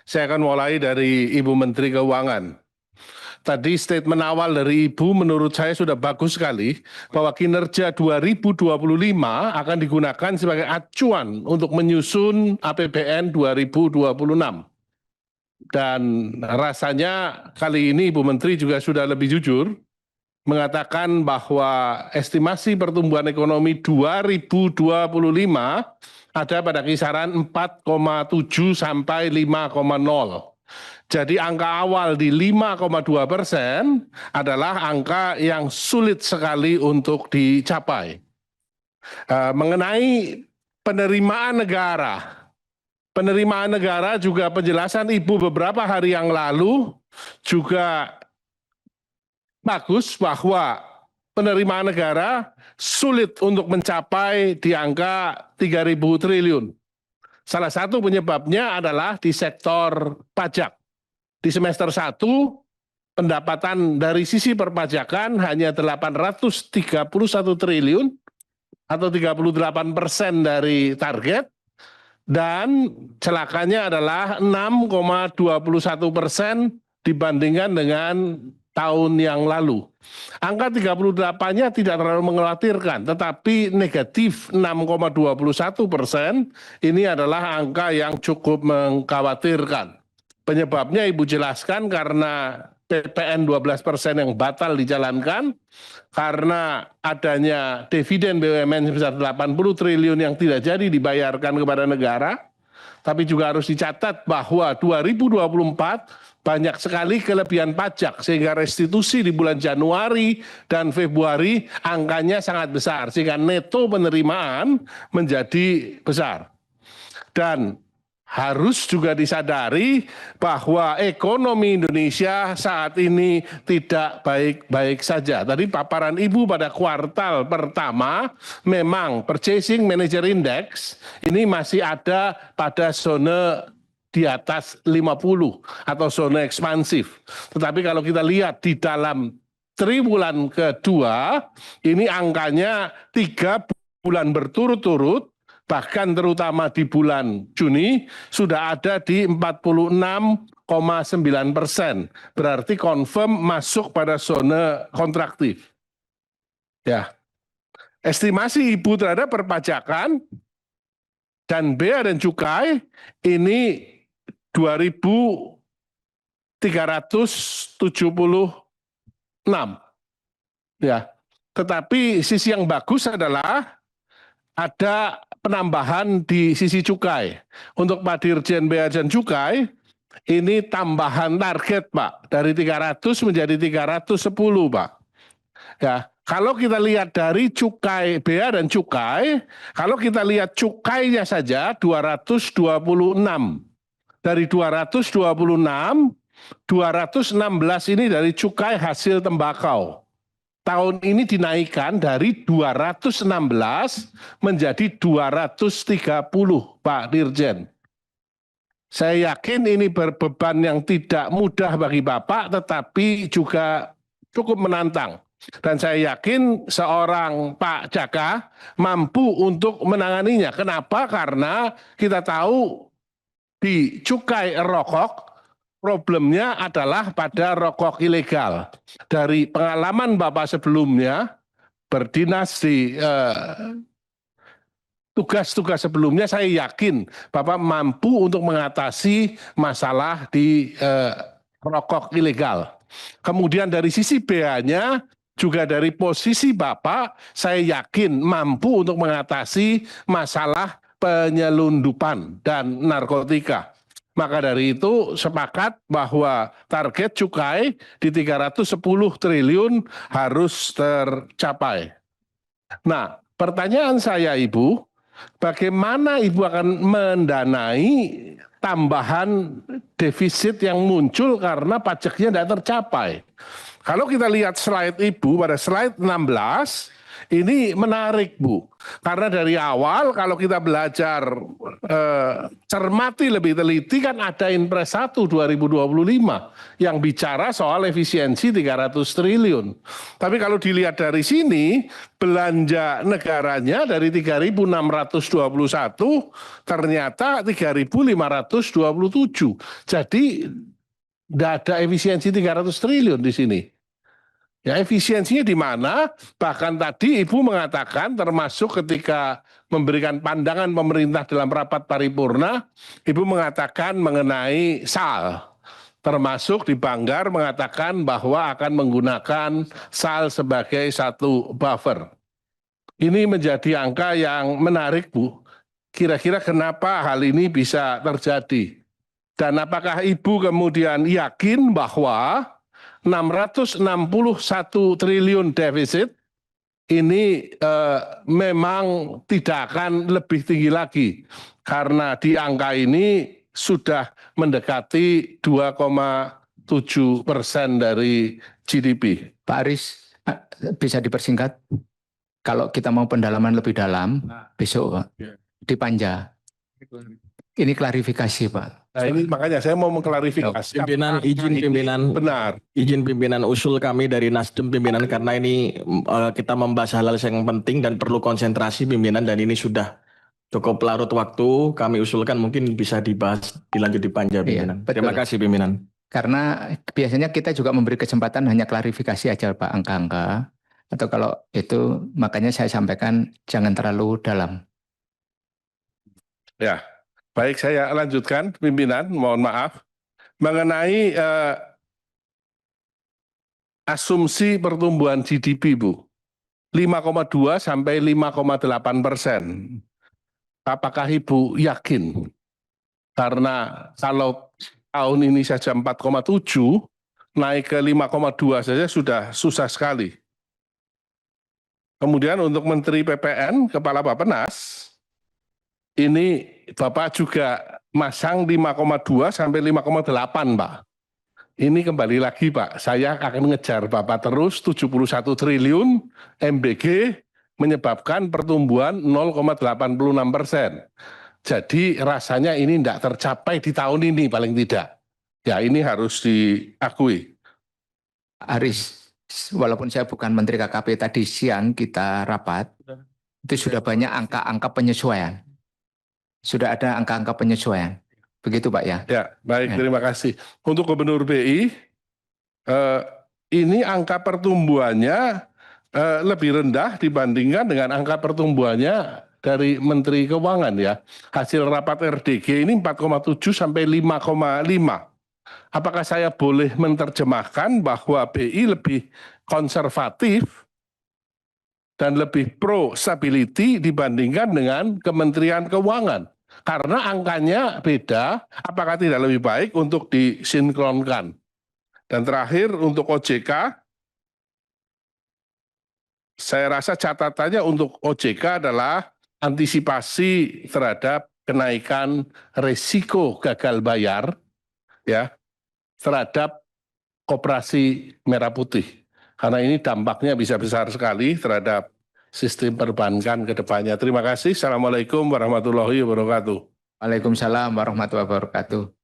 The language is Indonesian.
Saya akan mulai dari Ibu Menteri Keuangan. Tadi statement awal dari Ibu menurut saya sudah bagus sekali bahwa kinerja 2025 akan digunakan sebagai acuan untuk menyusun APBN 2026. Dan rasanya kali ini Ibu Menteri juga sudah lebih jujur mengatakan bahwa estimasi pertumbuhan ekonomi 2025 ada pada kisaran 4,7 sampai 5,0. Jadi angka awal di 5,2% adalah angka yang sulit sekali untuk dicapai. Mengenai penerimaan negara juga penjelasan Ibu beberapa hari yang lalu juga bagus bahwa penerimaan negara sulit untuk mencapai di angka 3.000 triliun. Salah satu penyebabnya adalah di sektor pajak. Di semester 1, pendapatan dari sisi perpajakan hanya 831 triliun atau 38% dari target, dan celakanya adalah 6,21% dibandingkan dengan tahun yang lalu. Angka 38-nya tidak terlalu mengkhawatirkan, tetapi negatif 6,21% ini adalah angka yang cukup mengkhawatirkan. Penyebabnya Ibu jelaskan karena PPN 12% yang batal dijalankan, karena adanya dividen BUMN sebesar 80 triliun yang tidak jadi dibayarkan kepada negara, tapi juga harus dicatat bahwa 2024 banyak sekali kelebihan pajak sehingga restitusi di bulan Januari dan Februari angkanya sangat besar sehingga neto penerimaan menjadi besar. Dan harus juga disadari bahwa ekonomi Indonesia saat ini tidak baik-baik saja. Tadi paparan Ibu pada kuartal pertama memang Purchasing Manager Index ini masih ada pada zona di atas 50 atau zona ekspansif. Tetapi kalau kita lihat di dalam triwulan kedua, ini angkanya 3 bulan berturut-turut, bahkan terutama di bulan Juni sudah ada di 46,9%. Berarti confirm masuk pada zona kontraktif. Ya. Estimasi Ibu terhadap perpajakan dan bea dan cukai ini 2.376. Ya. Tetapi sisi yang bagus adalah ada penambahan di sisi cukai. Untuk Pak Dirjen Bea dan Cukai, ini tambahan target Pak, dari 300 menjadi 310 Pak. Ya, kalau kita lihat dari cukai, bea dan cukai, kalau kita lihat cukainya saja 226. Dari 226, 216 ini dari cukai hasil tembakau. Tahun ini dinaikkan dari 216 menjadi 230, Pak Dirjen. Saya yakin ini beban yang tidak mudah bagi Bapak, tetapi juga cukup menantang. Dan saya yakin seorang Pak Jaka mampu untuk menanganinya. Kenapa? Karena kita tahu di cukai rokok, problemnya adalah pada rokok ilegal. Dari pengalaman Bapak sebelumnya, berdinas di tugas-tugas sebelumnya, saya yakin Bapak mampu untuk mengatasi masalah di rokok ilegal. Kemudian dari sisi bea-nya, juga dari posisi Bapak, saya yakin mampu untuk mengatasi masalah penyelundupan dan narkotika. Maka dari itu sepakat bahwa target cukai di 310 triliun harus tercapai. Nah, pertanyaan saya Ibu, bagaimana Ibu akan mendanai tambahan defisit yang muncul karena pajaknya tidak tercapai? Kalau kita lihat slide Ibu pada slide 16, Ini menarik, Bu. Karena dari awal kalau kita belajar cermati lebih teliti kan ada Inpres 1 2025 yang bicara soal efisiensi 300 triliun. Tapi kalau dilihat dari sini, belanja negaranya dari 3.621 ternyata 3.527. Jadi tidak ada efisiensi 300 triliun di sini. Ya, efisiensinya di mana? Bahkan tadi Ibu mengatakan termasuk ketika memberikan pandangan pemerintah dalam rapat paripurna, Ibu mengatakan mengenai SAL. Termasuk di Banggar mengatakan bahwa akan menggunakan SAL sebagai satu buffer. Ini menjadi angka yang menarik, Bu. Kira-kira kenapa hal ini bisa terjadi? Dan apakah Ibu kemudian yakin bahwa 661 triliun defisit ini memang tidak akan lebih tinggi lagi karena di angka ini sudah mendekati 2,7% dari GDP. Pak Aris, bisa dipersingkat? Kalau kita mau pendalaman lebih dalam, besok Pak, di Panja. Ini klarifikasi Pak. Nah ini makanya saya mau mengklarifikasi. Pimpinan, izin pimpinan, benar. izin pimpinan usul kami dari Nasdem pimpinan karena ini kita membahas hal-hal yang penting dan perlu konsentrasi pimpinan dan ini sudah cukup larut waktu. Kami usulkan mungkin bisa dibahas dilanjut di Panja pimpinan. Iya, Terima kasih pimpinan. Karena biasanya kita juga memberi kesempatan hanya klarifikasi aja Pak, angka-angka. Atau kalau itu makanya saya sampaikan jangan terlalu dalam. Ya, baik saya lanjutkan pimpinan, mohon maaf. Mengenai asumsi pertumbuhan GDP, Bu. 5,2 sampai 5,8%. Apakah Ibu yakin? Karena kalau tahun ini saja 4,7, naik ke 5,2 saja sudah susah sekali. Kemudian untuk Menteri PPN, Kepala Bappenas, ini Bapak juga masang 5,2 sampai 5,8 Pak. Ini kembali lagi Pak, saya akan ngejar Bapak terus 71 triliun MBG menyebabkan pertumbuhan 0,86%. Jadi rasanya ini tidak tercapai di tahun ini paling tidak. Ya ini harus diakui. Aris, walaupun saya bukan Menteri KKP, tadi siang kita rapat, itu sudah banyak angka-angka penyesuaian. Sudah ada angka-angka penyesuaian. Begitu Pak ya? Ya, baik, terima kasih. Untuk Gubernur BI, ini angka pertumbuhannya lebih rendah dibandingkan dengan angka pertumbuhannya dari Menteri Keuangan ya. Hasil rapat RDG ini 4,7 sampai 5,5. Apakah saya boleh menerjemahkan bahwa BI lebih konservatif dan lebih pro stability dibandingkan dengan Kementerian Keuangan? Karena angkanya beda, apakah tidak lebih baik untuk disinkronkan? Dan terakhir untuk OJK, saya rasa catatannya untuk OJK adalah antisipasi terhadap kenaikan risiko gagal bayar ya terhadap koperasi merah putih. Karena ini dampaknya bisa besar sekali terhadap sistem perbankan ke depannya. Terima kasih. Assalamualaikum warahmatullahi wabarakatuh. Waalaikumsalam warahmatullahi wabarakatuh.